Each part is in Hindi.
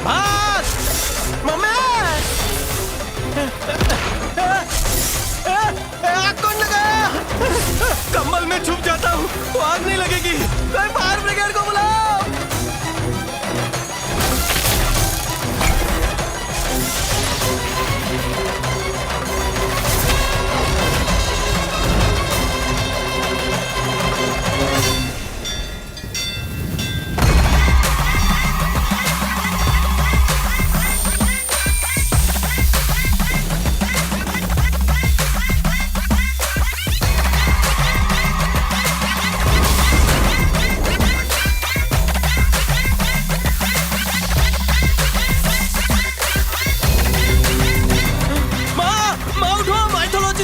भाग मम्मी। आग कौन लगाया? कंबल में छुप जाता हूँ तो आग नहीं लगेगी। कोई फायर ब्रिगेड को बुलाओ।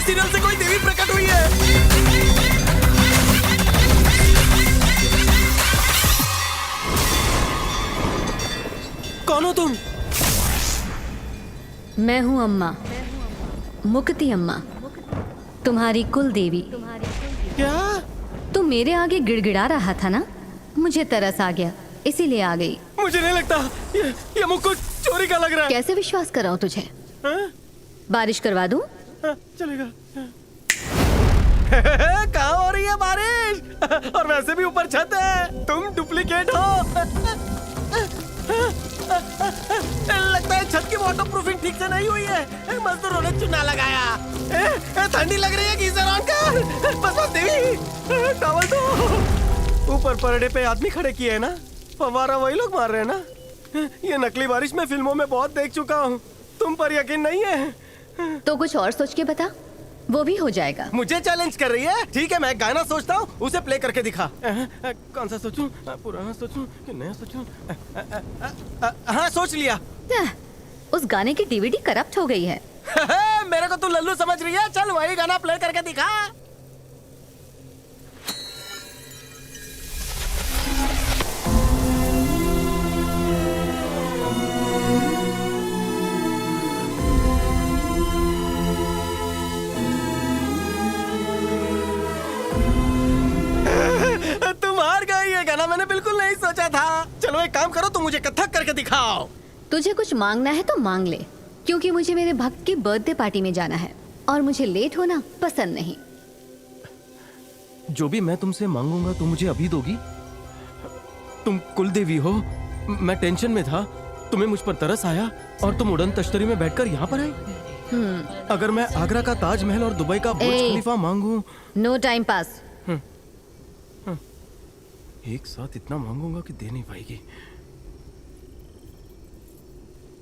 सीरियल से कोई देवी प्रकट हुई है। कौन हो तुम? मैं हूँ अम्मा, मुक्ति अम्मा, तुम्हारी कुल देवी। क्या? तुम मेरे आगे गिड़गिड़ा रहा था ना, मुझे तरस आ गया इसीलिए आ गई। मुझे नहीं लगता ये मुझको चोरी का लग रहा है। कैसे विश्वास कराऊं तुझे? बारिश करवा दूं? चलेगा। कहाँ हो रही है बारिश? और वैसे भी ऊपर छत है। तुम डुप्लीकेट हो। लगता है छत की वाटर प्रूफिंग ठीक से नहीं हुई है। मजदूरों ने चूना लगाया। ठंडी लग रही है, गीजर ऑन कर। बस देवी टॉवल दो। ऊपर परडे पे आदमी खड़े किए है ना, फव्वारा वही लोग मार रहे हैं ना। ये नकली बारिश मैं फिल्मों में बहुत देख चुका हूँ। तुम पर यकीन नहीं है तो कुछ और सोच के बता, वो भी हो जाएगा। मुझे चैलेंज कर रही है? ठीक है, मैं गाना सोचता हूँ, उसे प्ले करके दिखा। कौन सा सोचूं? पुराना सोचूं कि नया सोचूं? हाँ, सोच लिया। उस गाने की डीवीडी करप्ट हो गई है। मेरे को तू लल्लू समझ रही है? चल वही गाना प्ले करके दिखा। गाना मैंने बिल्कुल नहीं सोचा था। चलो एक काम करो, तुम मुझे कथक करके दिखाओ। तुझे कुछ मांगना है तो मांग ले, क्योंकि मुझे मेरे भक्त की बर्थडे पार्टी में जाना है और मुझे लेट होना पसंद नहीं। जो भी मैं तुमसे मांगूंगा तुम मुझे अभी दोगी? तुम कुल देवी हो। मैं टेंशन में था, तुम्हें मुझ पर तरस आया और तुम उड़न तश्तरी में बैठकर यहाँ पर आई। अगर मैं आगरा का ताजमहल और दुबई का बुर्ज खलीफा मांगूं। No time pass. एक साथ इतना मांगूंगा कि दे नहीं पाएगी।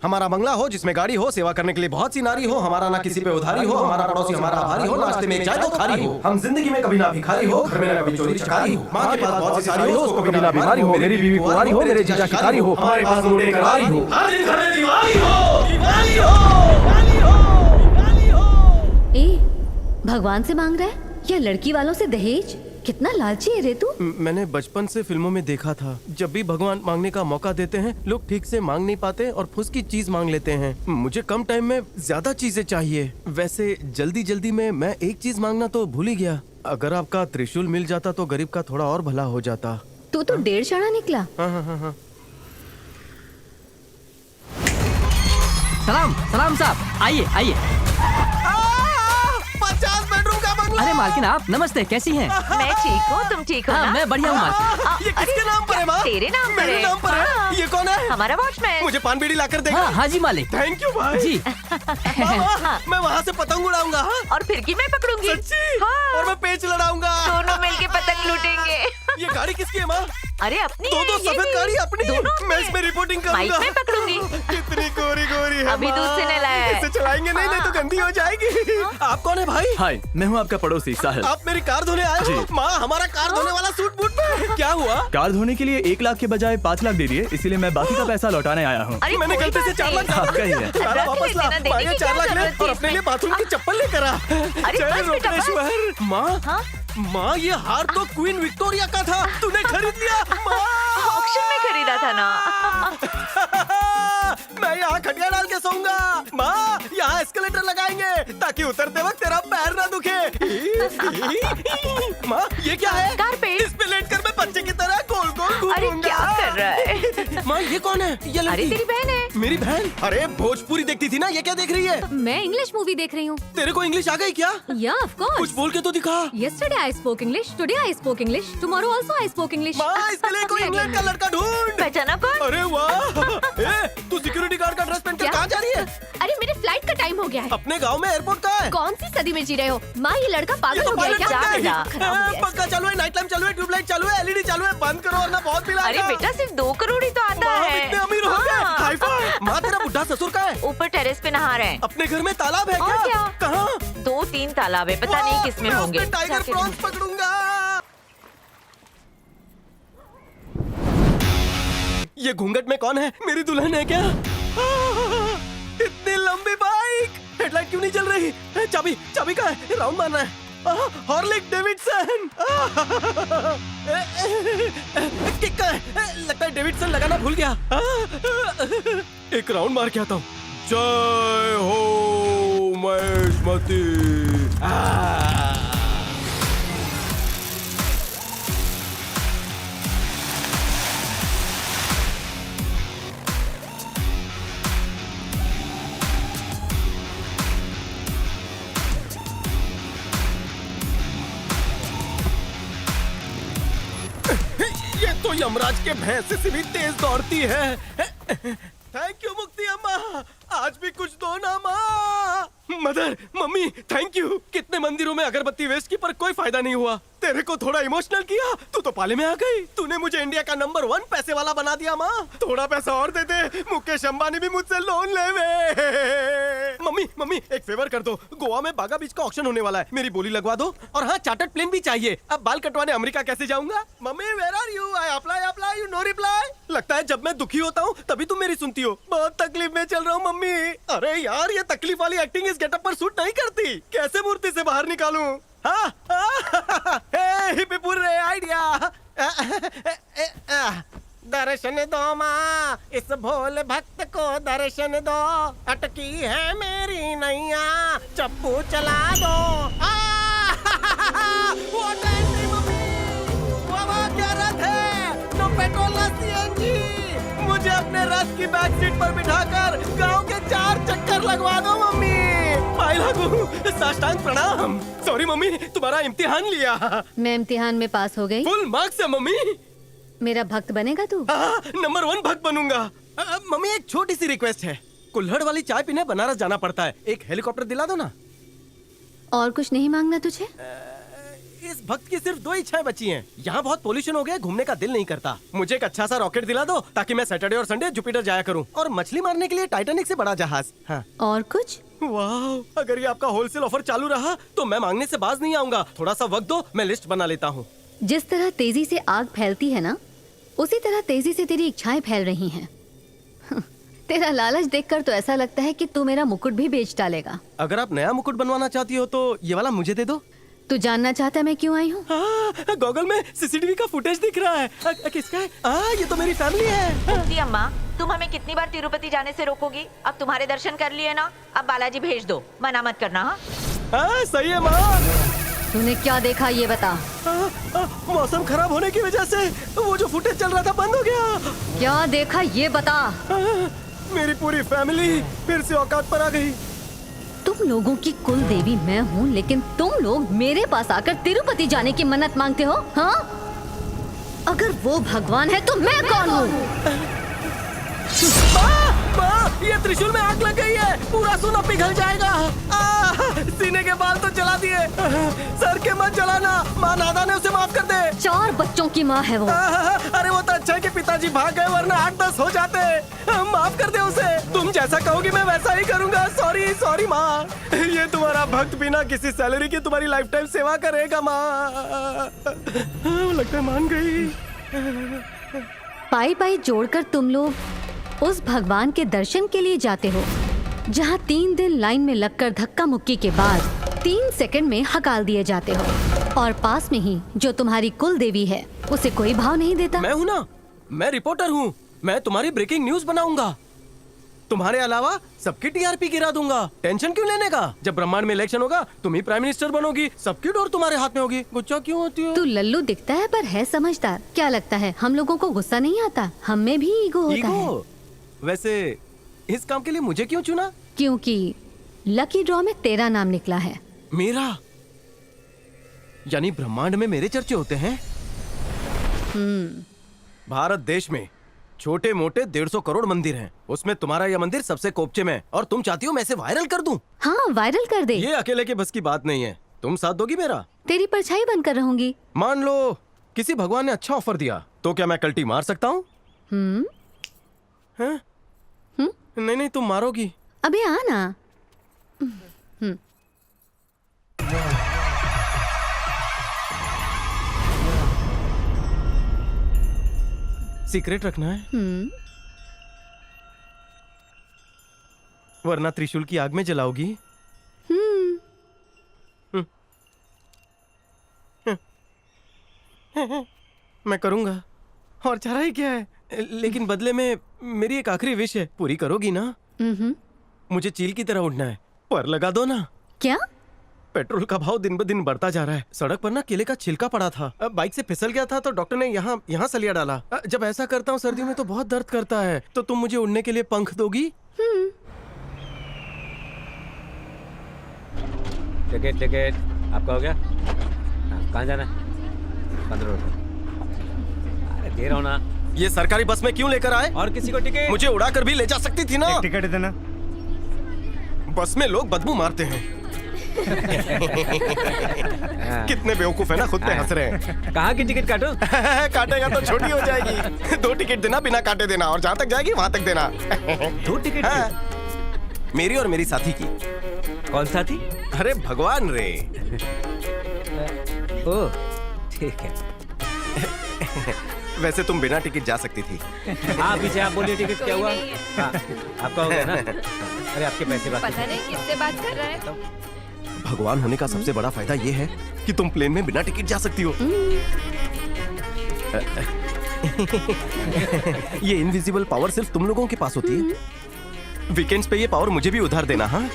हमारा बंगला हो जिसमें गाड़ी हो, सेवा करने के लिए बहुत सी नारी हो, हमारा ना किसी पे उधारी हो, हमारा पड़ोसी हमारा आभारी हो, नाश्ते में एक चाय दो खारी हो, हम जिंदगी में कभी ना भिखारी हो, घर में ना कभी चोरी चकारी हो, माँ के पास बहुत सी सारी हो, उसको कभी ना बीमारी हो, मेरी बीवी कुंवारी हो, मेरे जीजा शिकारी हो, हमारे पास रोटी करारी हो, हर दिन घर में दीवारी हो, दीवारी हो, दीवारी हो, दीवारी हो। ए, भगवान से मांग रहा है या लड़की वालों से दहेज? कितना लालची है रे तू। मैंने बचपन से फिल्मों में देखा था, जब भी भगवान मांगने का मौका देते हैं लोग ठीक से मांग नहीं पाते और फुस की चीज मांग लेते हैं। मुझे कम टाइम में ज्यादा चीजें चाहिए। वैसे जल्दी जल्दी में मैं एक चीज मांगना तो भूल ही गया। अगर आपका त्रिशूल मिल जाता तो गरीब का थोड़ा और भला हो जाता। तू तो 1.5 शाना निकला। हाँ। सलाम सलाम साहब, आइए आइए। 50 बेडरूम का बंगला। अरे मालकिन आप नमस्ते, कैसी हैं? मैं ठीक हूँ, तुम ठीक हो हाँ, ना? मैं बढ़िया हूँ मालकिन। ये किसके नाम पर है माँ? तेरे नाम पर मेरे है। नाम पर है? हाँ। ये कौन है? हमारा वॉचमैन। मुझे पान बीड़ी लाकर देगा। हाँ जी मालिक। थैंक यू भाई जी। मैं वहाँ से पतंग उड़ाऊंगा। और फिर की मैं पकड़ूंगी। सच्ची? हाँ। और मैं पेच लड़ाऊंगा। दोनों मिलके पतंग लूटेंगे। ये गाड़ी किसकी है माँ? अरे अपनी दो है, ये सफेद भी। गाड़ी अपनी। दोनों मैं इसमें रिपोर्टिंग बाइक करूंगा। में पकड़ूंगी। कितनी गोरी गोरी है अभी माँ। दूध से नहलाया है। इसे चलाएंगे नहीं तो गंदी हो जाएगी। आप कौन है भाई? हाय, मैं हूँ आपका पड़ोसी साहिल। आप मेरी कार धोने आए हो? माँ हमारा कार धोने वाला सूट बूट पे क्या हुआ? कार धोने के लिए 1 लाख के बजाय 5 लाख दे दिए, इसीलिए मैं बाकी का पैसा लौटाने आया हूँ। अरे मैंने कोई गलती से बात 4 लाख नहीं। आपका ही है। सारा रख वापस ला। लेना, देने माँ, ये की 4 लाख क्या ले जरूरत थी और अपने लिए इसमें? बाथरूम की चप्पल लेकर आ। अरे जय बस बेटा, बस। रोटेश्वर। माँ हाँ? माँ ये हार तो क्वीन विक्टोरिया का था, तूने खरीद लिया। माँ ऑक्शन में खरीदा था ना। मैं यहाँ खटिया डाल के सोऊंगा। माँ यहाँ एस्केलेटर लगाएंगे ताकि उतरते वक्त तेरा पैर ना दुखे। माँ ये क्या है? कारपेट। इस पे लेटकर मैं बच्चे की तरह गोल गोल अरे घूमूंगा। क्या कर रहा है? माँ ये कौन है? ये अरे लड़की तेरी बहन है। मेरी बहन? अरे भोजपुरी देखती थी ना, ये क्या देख रही है? मैं इंग्लिश मूवी देख रही हूँ। तेरे को इंग्लिश आ गई क्या? Yeah, of course. कुछ बोल के तो दिखा। Yesterday I spoke English. Today I spoke English. Tomorrow also I spoke English. माँ इसके लिए कोई इंग्लैंड का लड़का ढूंढ। पहचाना कौन? अरे वाह! ए, तू सिक्योरिटी गार्ड का ड्रेस पहन के क्या? कहाँ जा रही है? अरे मेरे फ्लाइट का टाइम हो गया है। अपने गांव में एयरपोर्ट कहाँ है? कौन सी सदी में जी रहे हो? माँ ये लड़का ये पागल तो हो गया है पायलट क्या? बन गई। जा, खराब हो गया है। पंखा चालू है, नाइट लैम्प चालू है, ट्यूबलाइट चालू है, एलईडी चालू है, बंद करो वरना बहुत बिल अरे आएगा। बेटा सिर्फ 2 करोड़ ही तो आता माँ, हम है। इतने अमीर हो गए। हाँ। Hi fi. माँ तेरा बुढ़ा ससुर कहाँ है? ऊपर टेरेस पे नहा रहे हैं। अपने घर में तालाब है और क्या? क्या? कहाँ? 2-3 तालाब है, पता नहीं किसमें मैं होंगे। उसमें टाइगर जाके प्रॉन्स ढूंढ। पकड़ूंगा। ये घूंघट में कौन है? मेरी दुल्हन है क्या? इतनी लंबी बाइक, हेडलाइट क्यों नहीं चल रही? चाबी चाबी कहाँ है? राउंड मारना है। हॉर्लिक डेविडसन। किक कहाँ है? लगता है डेविडसन लगाना भूल गया। एक राउंड मार के आता हूँ। जय हो महेशमती। ये तो यमराज के भैंसे से भी तेज दौड़ती है। थैंक यू मुक्ति अम्मा, आज भी कुछ दो ना माँ। Mother, mummy, thank you. कितने मंदिरों में अगरबत्ती वेस्ट की पर कोई फायदा नहीं हुआ। तेरे को थोड़ा इमोशनल किया, तू तो पाले में आ गई। तूने मुझे इंडिया का नंबर 1 पैसे वाला बना दिया माँ। थोड़ा पैसा और दे दे, मुकेश अंबानी भी मुझसे लोन ले वे। मम्मी मम्मी एक फेवर कर दो, गोवा में बागा बीच का ऑक्शन होने वाला है, मेरी बोली लगवा दो। और हाँ चार्टर्ड प्लेन भी चाहिए। अब बाल कटवाने अमेरिका कैसे जाऊंगा? Mummy where are you? I apply you no reply. लगता है जब मैं दुखी होता हूँ तभी तुम मेरी सुनती हो। बहुत तकलीफ में चल रहा हूँ मम्मी। अरे यार ये तकलीफ वाली एक्टिंग इस गेटअप पर सूट नहीं करती। कैसे मूर्ति से बाहर निकालूं? हिप्पीपुरे आइडिया। दर्शन दो माँ, इस भोले भक्त को दर्शन दो। अटकी है मेरी नैया, चप्पू चला दो। वो टैक्सी मम्मी, वो क्या रथ है? नो पेट्रोल ना सीएनजी। मुझे अपने रथ की बैक सीट पर बिठाकर गांव के 4 चक्कर लगवा दो मम्मी। पाई लागू, साष्टांग प्रणाम। सॉरी मम्मी, तुम्हारा इम्तिहान लिया। मैं इम्तिहान में पास हो गई। फुल मार्क्स है मम्मी। मेरा भक्त बनेगा तू? नंबर 1 भक्त बनूंगा। मम्मी एक छोटी सी रिक्वेस्ट है, कुल्हड़ वाली चाय पीने बनारस जाना पड़ता है, एक हेलीकॉप्टर दिला दो ना। और कुछ नहीं मांगना तुझे? इस भक्त की सिर्फ 2 इच्छाएं बची हैं। यहाँ बहुत पोल्यूशन हो गया, घूमने का दिल नहीं करता। मुझे एक अच्छा सा रॉकेट दिला दो ताकि मैं सैटरडे और संडे जुपिटर जाया करूँ। और मछली मारने के लिए टाइटैनिक से बड़ा जहाज। हाँ। और कुछ? वाह, अगर ये आपका होलसेल ऑफर चालू रहा तो मैं मांगने से बाज नहीं आऊंगा। थोड़ा सा वक्त दो, मैं लिस्ट बना लेता हूँ। जिस तरह तेजी से आग फैलती है ना, उसी तरह तेजी से तेरी इच्छाएं फैल रही हैं। तेरा लालच देखकर तो ऐसा लगता है कि तू मेरा मुकुट भी बेच डालेगा। अगर आप नया मुकुट बनवाना चाहती हो तो ये वाला मुझे दे दो। तू जानना चाहता है मैं क्यों आई हूँ? गॉगल में सीसीटीवी का फुटेज दिख रहा है। किसका है? ये तो मेरी फैमिली है। मुक्ति अम्मा, तुम हमें कितनी बार तिरुपति जाने से रोकोगी? अब तुम्हारे दर्शन कर लिए ना, अब बालाजी भेज दो, मना मत करना। हाँ सही है माँ। तूने क्या देखा ये बता। मौसम खराब होने की वजह से वो जो फुटेज चल रहा था बंद हो गया। क्या देखा ये बता। मेरी पूरी फैमिली फिर से औकात पर आ गई। तुम लोगों की कुल देवी मैं हूँ, लेकिन तुम लोग मेरे पास आकर तिरुपति जाने की मन्नत मांगते हो। हाँ, अगर वो भगवान है तो मैं कौन हूँ? माँ, ये त्रिशूल में आग लग गई है, पूरा सोना पिघल जाएगा। सीने के बाल तो जला दिए, सर के मत जलाना। माँ नादा ने उसे माफ कर दे। 4 बच्चों की माँ है वो। अरे वो तो अच्छा है कि पिताजी भाग गए, वरना 8-10 हो जाते। माफ कर दे उसे। तुम जैसा कहोगी मैं वैसा ही करूँगा। सॉरी माँ। ये तुम्हारा भक्त बिना किसी सैलरी की तुम्हारी लाइफ टाइम सेवा करेगा माँ। लगता है मान गई। पाई पाई जोड़कर तुम लोग उस भगवान के दर्शन के लिए जाते हो जहाँ 3 दिन लाइन में लगकर धक्का मुक्की के बाद 3 सेकंड में हकाल दिए जाते हो, और पास में ही जो तुम्हारी कुल देवी है उसे कोई भाव नहीं देता। मैं हूँ ना, मैं रिपोर्टर हूँ, मैं तुम्हारी ब्रेकिंग न्यूज बनाऊंगा। तुम्हारे अलावा सबकी टीआरपी गिरा दूंगा। टेंशन क्यों लेने का? जब ब्रह्मांड में इलेक्शन होगा तुम ही प्राइम मिनिस्टर बनोगी, सबकी डोर तुम्हारे हाथ में होगी। गुस्सा क्यों होती हो? तू लल्लू दिखता है पर है समझदार। क्या लगता है हम लोगों को गुस्सा नहीं आता? हम में भी ईगो होता है। ईगो? वैसे इस काम के लिए मुझे क्यों चुना? क्योंकि लकी ड्रॉ में तेरा नाम निकला है। मेरा? यानी ब्रह्मांड में मेरे चर्चे होते हैं? भारत देश में छोटे मोटे 150 करोड़ मंदिर हैं, उसमें तुम्हारा यह मंदिर सबसे कोपचे में है और तुम चाहती हो मैं इसे वायरल कर दूं? हाँ वायरल कर दे। ये अकेले के बस की बात नहीं है। तुम साथ दोगी मेरा? तेरी परछाई बनकर रहूंगी। मान लो किसी भगवान ने अच्छा ऑफर दिया तो क्या मैं कल्टी मार सकता हूँ? हैं? नहीं नहीं तुम मारोगी। अबे आ ना। सीक्रेट रखना है वरना त्रिशूल की आग में जलाओगी। मैं करूंगा और चारा ही क्या है, लेकिन बदले में मेरी एक आखिरी विश है, पूरी करोगी ना? मुझे चील की तरह उड़ना है, पर लगा दो ना। क्या? पेट्रोल का भाव दिन ब दिन बढ़ता जा रहा है। सड़क पर ना केले का छिलका पड़ा था, अब बाइक से फिसल गया था तो डॉक्टर ने यहाँ सलिया डाला। जब ऐसा करता हूँ सर्दियों में तो बहुत दर्द करता है, तो तुम मुझे उड़ने के लिए पंख दोगी? टिकट टिकट आपका हो गया? हाँ, कहाँ जाना है? 15 रुपये। अरे दे रहा हूँ ना। ये सरकारी बस में क्यों लेकर आए? और किसी को टिकट? मुझे उड़ा कर भी ले जा सकती थी ना। टिकट देना। बस में लोग बदबू मारते हैं। कितने बेवकूफ है ना, खुद पे हंस रहे हैं। कहाँ की टिकट काटो? काटेगा तो छोटी हो जाएगी। 2 टिकट देना, बिना काटे देना, और जहाँ तक जाएगी वहाँ तक देना। 2 टिकट? हाँ, मेरी और मेरी साथी की। कौन सा थी? अरे भगवान रे। ओह ठीक है। वैसे तुम बिना टिकट जा सकती थी। हाँ पीछे आप बोलिए टिकट क्या हुआ? हाँ आपका हो गया ना? अरे आपके पैसे बाकी। पता नहीं किससे बात कर रहा है। भगवान होने का सबसे बड़ा फायदा ये है कि तुम प्लेन में बिना टिकट जा सकती हो। ये इनविजिबल पावर सिर्फ तुम लोगों के पास होती है। वीकेंड्स पे ये पावर मुझे भी उधार देना। हाँ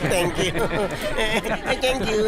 थैंक यू।